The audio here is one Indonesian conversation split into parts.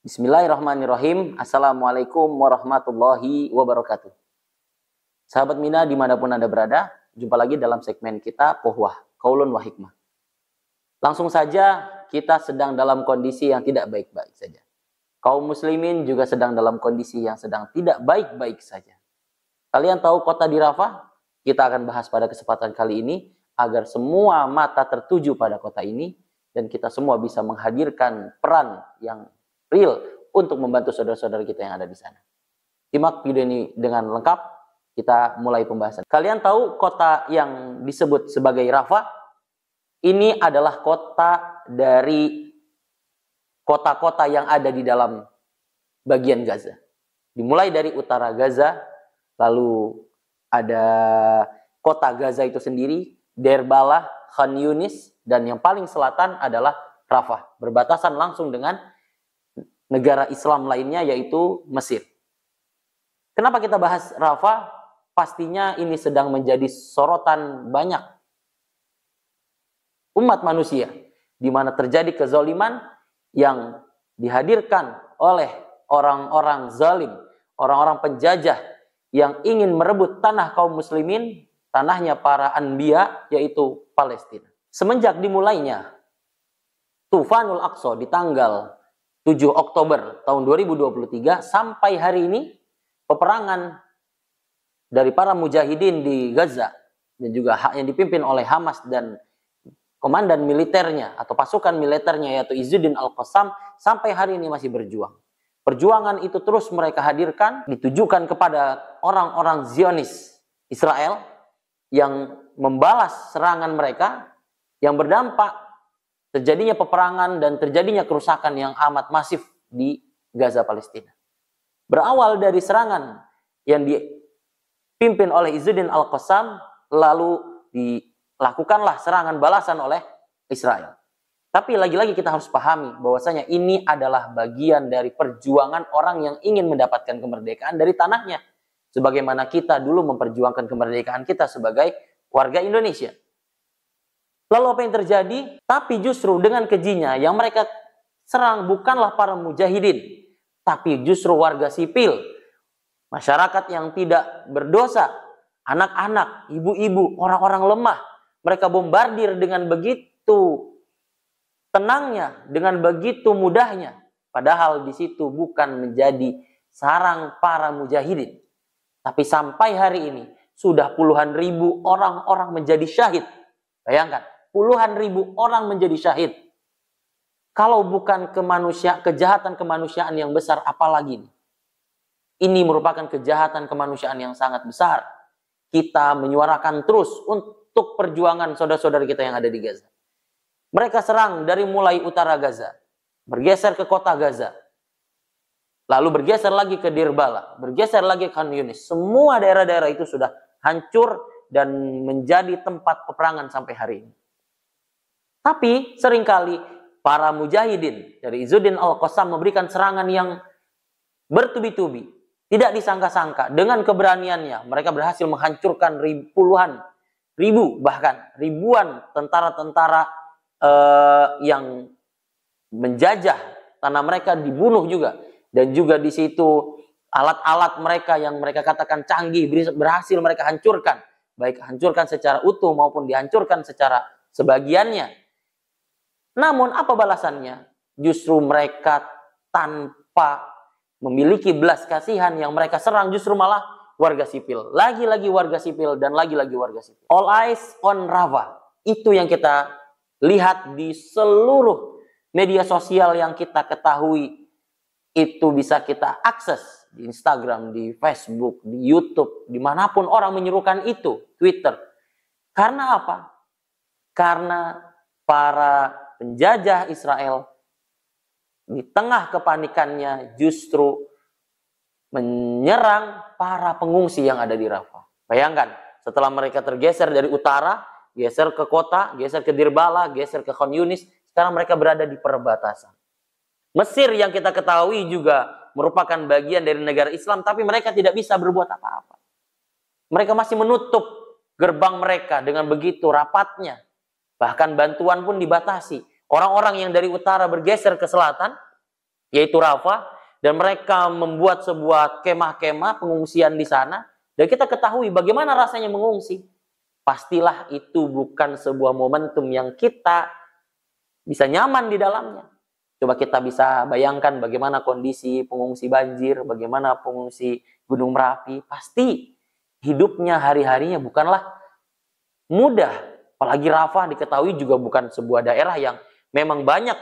Bismillahirrahmanirrahim. Assalamualaikum warahmatullahi wabarakatuh. Sahabat Mina dimanapun Anda berada, jumpa lagi dalam segmen kita Pohwah, Qaulun wa Hikmah. Langsung saja, kita sedang dalam kondisi yang tidak baik-baik saja. Kaum muslimin juga sedang dalam kondisi yang sedang tidak baik-baik saja. Kalian tahu kota di Rafah? Kita akan bahas pada kesempatan kali ini agar semua mata tertuju pada kota ini dan kita semua bisa menghadirkan peran yang real untuk membantu saudara-saudara kita yang ada di sana. Simak video ini dengan lengkap, kita mulai pembahasan. Kalian tahu kota yang disebut sebagai Rafah? Ini adalah kota dari kota-kota yang ada di dalam bagian Gaza. Dimulai dari utara Gaza, lalu ada kota Gaza itu sendiri, Deir Balah, Khan Yunis, dan yang paling selatan adalah Rafah, berbatasan langsung dengan negara Islam lainnya yaitu Mesir. Kenapa kita bahas Rafah? Pastinya ini sedang menjadi sorotan banyak umat manusia, di mana terjadi kezaliman yang dihadirkan oleh orang-orang zalim, orang-orang penjajah yang ingin merebut tanah kaum muslimin, tanahnya para anbiya, yaitu Palestina. Semenjak dimulainya Tufanul Aqsa di tanggal 7 Oktober tahun 2023 sampai hari ini, peperangan dari para mujahidin di Gaza dan juga yang dipimpin oleh Hamas dan komandan militernya atau pasukan militernya yaitu Izzuddin Al-Qassam sampai hari ini masih berjuang. Perjuangan itu terus mereka hadirkan, ditujukan kepada orang-orang Zionis Israel yang membalas serangan mereka yang berdampak terjadinya peperangan dan terjadinya kerusakan yang amat masif di Gaza, Palestina. Berawal dari serangan yang dipimpin oleh Izzuddin Al-Qassam, lalu dilakukanlah serangan balasan oleh Israel. Tapi lagi-lagi kita harus pahami bahwasanya ini adalah bagian dari perjuangan orang yang ingin mendapatkan kemerdekaan dari tanahnya. Sebagaimana kita dulu memperjuangkan kemerdekaan kita sebagai warga Indonesia. Lalu apa yang terjadi? Tapi justru dengan kejinya yang mereka serang bukanlah para mujahidin, tapi justru warga sipil, masyarakat yang tidak berdosa, anak-anak, ibu-ibu, orang-orang lemah. Mereka bombardir dengan begitu tenangnya, dengan begitu mudahnya. Padahal di situ bukan menjadi sarang para mujahidin. Tapi sampai hari ini sudah puluhan ribu orang-orang menjadi syahid. Bayangkan. Puluhan ribu orang menjadi syahid. Kalau bukan kejahatan kemanusiaan yang besar, apalagi ini? Ini merupakan kejahatan kemanusiaan yang sangat besar. Kita menyuarakan terus untuk perjuangan saudara-saudara kita yang ada di Gaza. Mereka serang dari mulai utara Gaza, bergeser ke kota Gaza, lalu bergeser lagi ke Deir Balah, bergeser lagi ke Khan Yunis. Semua daerah-daerah itu sudah hancur dan menjadi tempat peperangan sampai hari ini. Tapi seringkali para mujahidin dari Izzuddin Al-Qassam memberikan serangan yang bertubi-tubi. Tidak disangka-sangka. Dengan keberaniannya mereka berhasil menghancurkan puluhan ribu bahkan ribuan tentara-tentara yang menjajah tanah mereka dibunuh juga. Dan juga di situ alat-alat mereka yang mereka katakan canggih berhasil mereka hancurkan. Baik hancurkan secara utuh maupun dihancurkan secara sebagiannya. Namun apa balasannya? Justru mereka tanpa memiliki belas kasihan yang mereka serang justru malah warga sipil. Lagi-lagi warga sipil dan lagi-lagi warga sipil. All eyes on Rafah. Itu yang kita lihat di seluruh media sosial yang kita ketahui. Itu bisa kita akses di Instagram, di Facebook, di YouTube, dimanapun orang menyerukan itu, Twitter. Karena apa? Karena para penjajah Israel di tengah kepanikannya justru menyerang para pengungsi yang ada di Rafah. Bayangkan, setelah mereka tergeser dari utara, geser ke kota, geser ke Deir Balah, geser ke Khan Yunis, sekarang mereka berada di perbatasan. Mesir yang kita ketahui juga merupakan bagian dari negara Islam, tapi mereka tidak bisa berbuat apa-apa. Mereka masih menutup gerbang mereka dengan begitu rapatnya. Bahkan bantuan pun dibatasi. Orang-orang yang dari utara bergeser ke selatan, yaitu Rafah, dan mereka membuat sebuah kemah-kemah pengungsian di sana, dan kita ketahui bagaimana rasanya mengungsi. Pastilah itu bukan sebuah momentum yang kita bisa nyaman di dalamnya. Coba kita bisa bayangkan bagaimana kondisi pengungsi banjir, bagaimana pengungsi Gunung Merapi. Pasti hidupnya hari-harinya bukanlah mudah. Apalagi Rafah diketahui juga bukan sebuah daerah yang memang banyak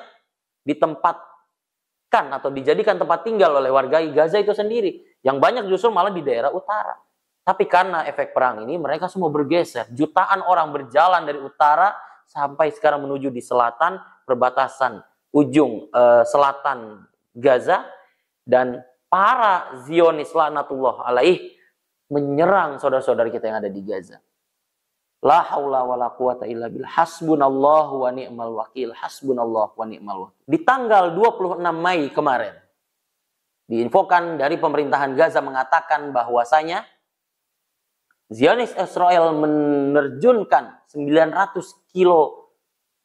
ditempatkan atau dijadikan tempat tinggal oleh warga Gaza itu sendiri. Yang banyak justru malah di daerah utara. Tapi karena efek perang ini mereka semua bergeser. Jutaan orang berjalan dari utara sampai sekarang menuju di selatan, perbatasan ujung selatan Gaza. Dan para Zionis laknatullah alaih menyerang saudara-saudara kita yang ada di Gaza. La haula wala quwata illa billah. Hasbunallahu wa ni'mal wakil. Hasbunallahu wa ni'mal wakil. Di tanggal 26 Mei kemarin, diinfokan dari pemerintahan Gaza mengatakan bahwasanya Zionis Israel menerjunkan 900 kilo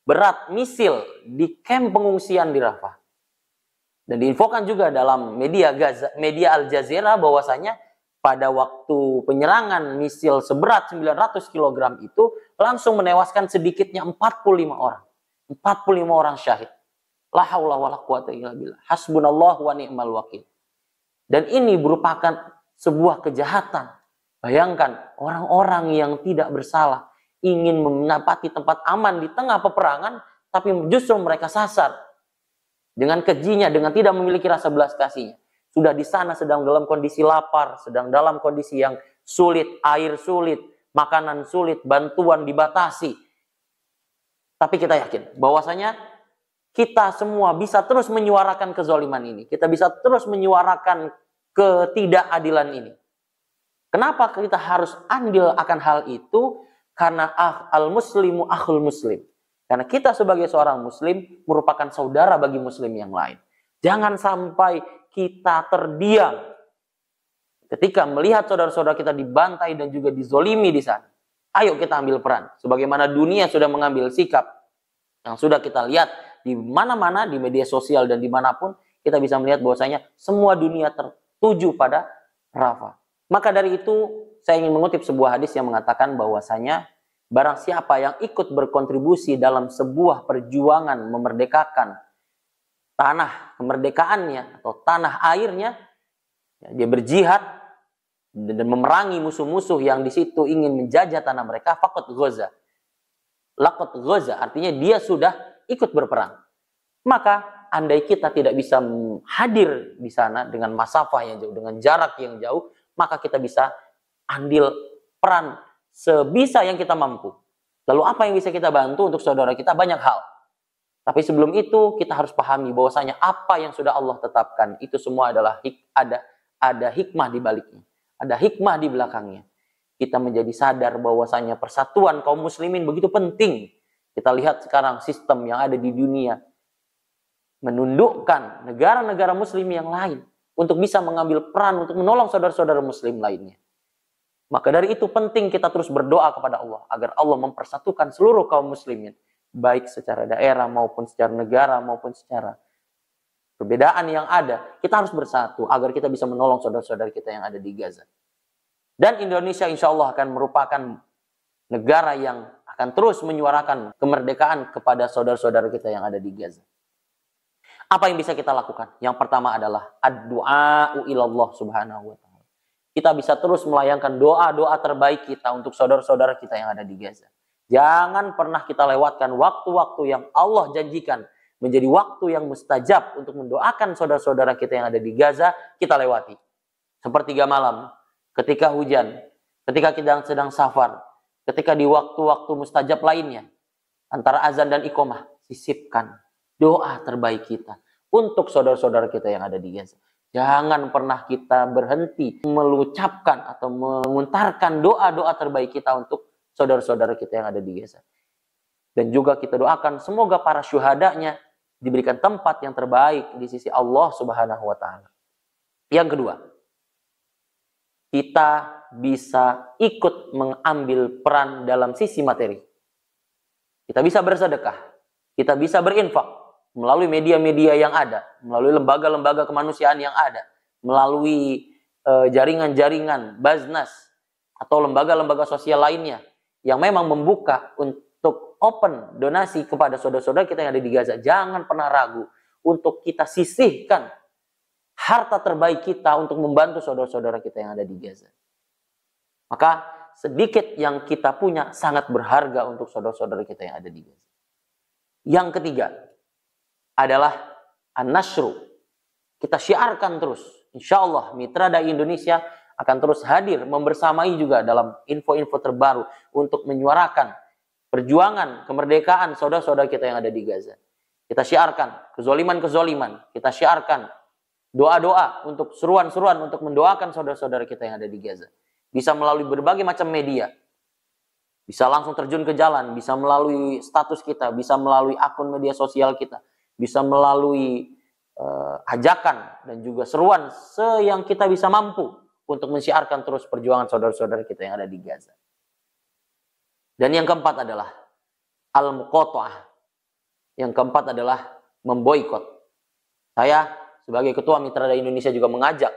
berat misil di kamp pengungsian di Rafah. Dan diinfokan juga dalam media Gaza, media Al Jazeera bahwasanya pada waktu penyerangan misil seberat 900 kg itu langsung menewaskan sedikitnya 45 orang. 45 orang syahid. La haula wala quwata illa billah. Hasbunallahu wa ni'mal wakil. Dan ini merupakan sebuah kejahatan. Bayangkan orang-orang yang tidak bersalah ingin menapati tempat aman di tengah peperangan, tapi justru mereka sasar dengan kejinya, dengan tidak memiliki rasa belas kasihnya. Sudah di sana sedang dalam kondisi lapar, sedang dalam kondisi yang sulit, air sulit, makanan sulit, bantuan dibatasi. Tapi kita yakin bahwasanya kita semua bisa terus menyuarakan kezaliman ini. Kita bisa terus menyuarakan ketidakadilan ini. Kenapa kita harus andil akan hal itu? Karena al-muslimu akhul muslim. Karena kita sebagai seorang muslim merupakan saudara bagi muslim yang lain. Jangan sampai kita terdiam ketika melihat saudara-saudara kita dibantai dan juga dizolimi di sana. Ayo kita ambil peran. Sebagaimana dunia sudah mengambil sikap yang sudah kita lihat di mana-mana, di media sosial dan dimanapun, kita bisa melihat bahwasanya semua dunia tertuju pada Rafah. Maka dari itu, saya ingin mengutip sebuah hadis yang mengatakan bahwasanya barang siapa yang ikut berkontribusi dalam sebuah perjuangan memerdekakan tanah kemerdekaannya atau tanah airnya, ya, dia berjihad dan memerangi musuh-musuh yang di situ ingin menjajah tanah mereka, faqad ghaza. Laqad ghaza artinya dia sudah ikut berperang. Maka andai kita tidak bisa hadir di sana dengan masafah yang jauh, dengan jarak yang jauh, maka kita bisa andil peran sebisa yang kita mampu. Lalu apa yang bisa kita bantu untuk saudara kita? Banyak hal. Tapi sebelum itu kita harus pahami bahwasanya apa yang sudah Allah tetapkan itu semua adalah ada hikmah di baliknya. Ada hikmah di belakangnya. Kita menjadi sadar bahwasanya persatuan kaum muslimin begitu penting. Kita lihat sekarang sistem yang ada di dunia menundukkan negara-negara muslim yang lain untuk bisa mengambil peran untuk menolong saudara-saudara muslim lainnya. Maka dari itu penting kita terus berdoa kepada Allah agar Allah mempersatukan seluruh kaum muslimin, baik secara daerah maupun secara negara maupun secara perbedaan yang ada. Kita harus bersatu agar kita bisa menolong saudara-saudara kita yang ada di Gaza. Dan Indonesia insya Allah akan merupakan negara yang akan terus menyuarakan kemerdekaan kepada saudara-saudara kita yang ada di Gaza. Apa yang bisa kita lakukan? Yang pertama adalah ad-du'a'u ilallah subhanahu wa ta'ala. Kita bisa terus melayangkan doa-doa terbaik kita untuk saudara-saudara kita yang ada di Gaza. Jangan pernah kita lewatkan waktu-waktu yang Allah janjikan menjadi waktu yang mustajab untuk mendoakan saudara-saudara kita yang ada di Gaza, kita lewati. Sepertiga malam, ketika hujan, ketika kita sedang safar, ketika di waktu-waktu mustajab lainnya, antara azan dan iqamah, sisipkan doa terbaik kita untuk saudara-saudara kita yang ada di Gaza. Jangan pernah kita berhenti mengucapkan atau menguntarkan doa-doa terbaik kita untuk saudara-saudara kita yang ada di Gaza. Dan juga kita doakan semoga para syuhadanya diberikan tempat yang terbaik di sisi Allah Subhanahu wa taala. Yang kedua, kita bisa ikut mengambil peran dalam sisi materi. Kita bisa bersedekah, kita bisa berinfak. melalui media-media yang ada, melalui lembaga-lembaga kemanusiaan yang ada, melalui jaringan-jaringan Baznas atau lembaga-lembaga sosial lainnya yang memang membuka untuk open donasi kepada saudara-saudara kita yang ada di Gaza. Jangan pernah ragu untuk kita sisihkan harta terbaik kita untuk membantu saudara-saudara kita yang ada di Gaza. Maka sedikit yang kita punya sangat berharga untuk saudara-saudara kita yang ada di Gaza. Yang ketiga adalah an-nashru. Kita syiarkan terus. Insya Allah Mitra Dai Indonesia akan terus hadir membersamai juga dalam info-info terbaru untuk menyuarakan perjuangan kemerdekaan saudara-saudara kita yang ada di Gaza. Kita syiarkan kezoliman-kezoliman. Kita syiarkan doa-doa untuk seruan-seruan untuk mendoakan saudara-saudara kita yang ada di Gaza. Bisa melalui berbagai macam media. Bisa langsung terjun ke jalan, bisa melalui status kita, bisa melalui akun media sosial kita, bisa melalui ajakan dan juga seruan yang kita bisa mampu untuk mensyiarkan terus perjuangan saudara-saudara kita yang ada di Gaza. Dan yang keempat adalah al-muqata'ah. Yang keempat adalah memboikot. Saya sebagai Ketua Mitra Dai Indonesia juga mengajak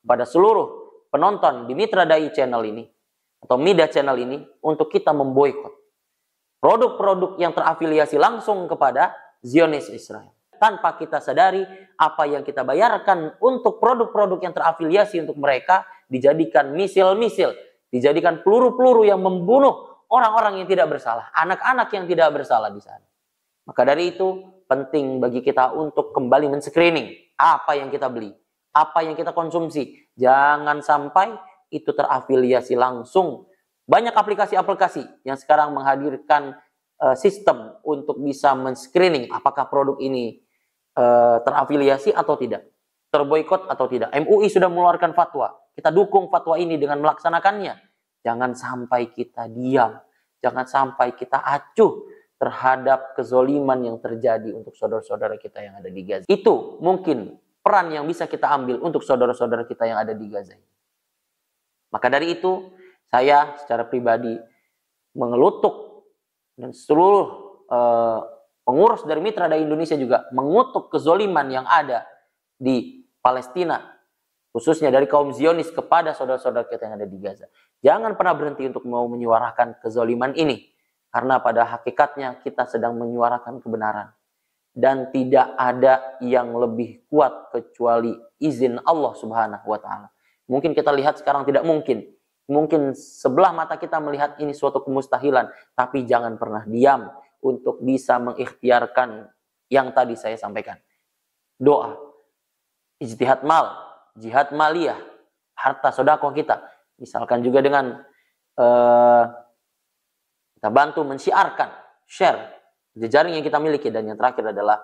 kepada seluruh penonton di Mitra Dai channel ini atau MIDA channel ini untuk kita memboikot produk-produk yang terafiliasi langsung kepada Zionis Israel. Tanpa kita sadari apa yang kita bayarkan untuk produk-produk yang terafiliasi untuk mereka dijadikan misil-misil, dijadikan peluru-peluru yang membunuh orang-orang yang tidak bersalah, anak-anak yang tidak bersalah di sana. Maka dari itu penting bagi kita untuk kembali men-screening apa yang kita beli, apa yang kita konsumsi. Jangan sampai itu terafiliasi langsung. Banyak aplikasi-aplikasi yang sekarang menghadirkan sistem untuk bisa men-screening apakah produk ini terafiliasi atau tidak, terboikot atau tidak. MUI sudah mengeluarkan fatwa. Kita dukung fatwa ini dengan melaksanakannya. Jangan sampai kita diam. Jangan sampai kita acuh terhadap kezoliman yang terjadi untuk saudara-saudara kita yang ada di Gaza. Itu mungkin peran yang bisa kita ambil untuk saudara-saudara kita yang ada di Gaza. Maka dari itu, saya secara pribadi mengelutuk dan seluruh pengurus dari Mitra Dai Indonesia juga mengutuk kezoliman yang ada di Palestina, khususnya dari kaum Zionis kepada saudara-saudara kita yang ada di Gaza. Jangan pernah berhenti untuk mau menyuarakan kezoliman ini, karena pada hakikatnya kita sedang menyuarakan kebenaran. Dan tidak ada yang lebih kuat kecuali izin Allah Subhanahu wa Ta'ala. Mungkin kita lihat sekarang tidak mungkin. Mungkin sebelah mata kita melihat ini suatu kemustahilan, tapi jangan pernah diam untuk bisa mengikhtiarkan yang tadi saya sampaikan. Doa, ijtihad mal, jihad maliyah, harta sedekah kita. Misalkan juga dengan kita bantu mensyiarkan, share jejaring yang kita miliki. Dan yang terakhir adalah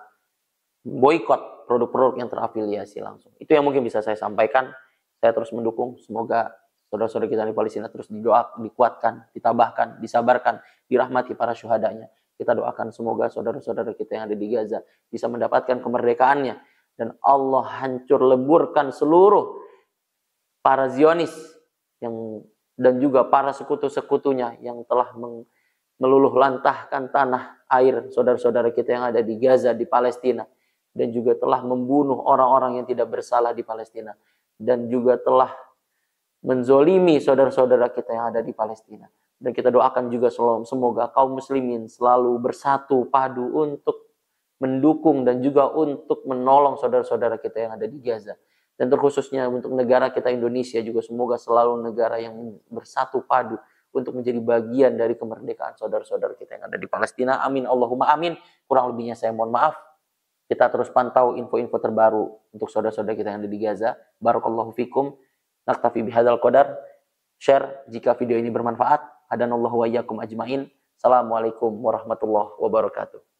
boikot produk-produk yang terafiliasi langsung. Itu yang mungkin bisa saya sampaikan. Saya terus mendukung. Semoga saudara-saudara kita di Palestina terus dikuatkan, ditabahkan, disabarkan, dirahmati para syuhadanya. Kita doakan semoga saudara-saudara kita yang ada di Gaza bisa mendapatkan kemerdekaannya. Dan Allah hancur leburkan seluruh para Zionis dan juga para sekutu-sekutunya yang telah meluluh lantahkan tanah air saudara-saudara kita yang ada di Gaza, di Palestina. Dan juga telah membunuh orang-orang yang tidak bersalah di Palestina. Dan juga telah menzolimi saudara-saudara kita yang ada di Palestina. Dan kita doakan juga semoga kaum muslimin selalu bersatu padu untuk mendukung dan juga untuk menolong saudara-saudara kita yang ada di Gaza. Dan terkhususnya untuk negara kita Indonesia juga semoga selalu negara yang bersatu padu untuk menjadi bagian dari kemerdekaan saudara-saudara kita yang ada di Palestina. Amin Allahumma amin. Kurang lebihnya saya mohon maaf. Kita terus pantau info-info terbaru untuk saudara-saudara kita yang ada di Gaza. Barakallahu fikum. Naktafi bihadzal qadar. Share jika video ini bermanfaat. Hadanallahu wa iyyakum ajmain. Assalamualaikum warahmatullahi wabarakatuh.